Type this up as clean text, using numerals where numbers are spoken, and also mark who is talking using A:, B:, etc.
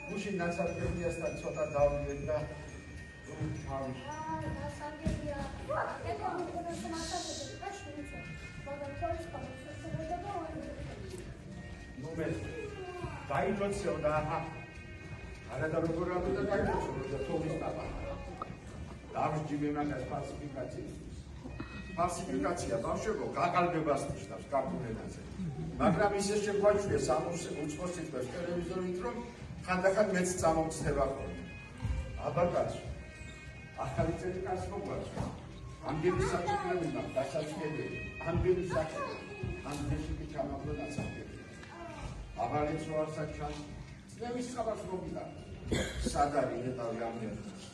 A: გუშინ ნაცარკებიასთან ცოტა დავიდეთ და თავი. ნუ მე დაიჯოცეო და არა და როგორ ამბობდა დაიჯოცეო და თოვის დაბა. დავსჯი მე მაგას ფალსიფიკაცია ბავშვებო გაკალბებას ნიშნავს ქართულ ენაზე. მაგრამ ისე შეგვაჩვია 60 წუთის ტელევიზორით რომ ხანდახან მეც წამოვწდება ხოლმე. აბა კაცო ახალი წელი კაც მოგვაქვს. ამდენი საკუთრები მაქვს დასაწყებელი. ამდენი საკუთრები. ამდენი კი ჩამაგდო დასაწყებელი. აბალეც რო არ საჩან. ძნების ხაბარს მოგიდა. სად არის ეტავი ამერიკაში?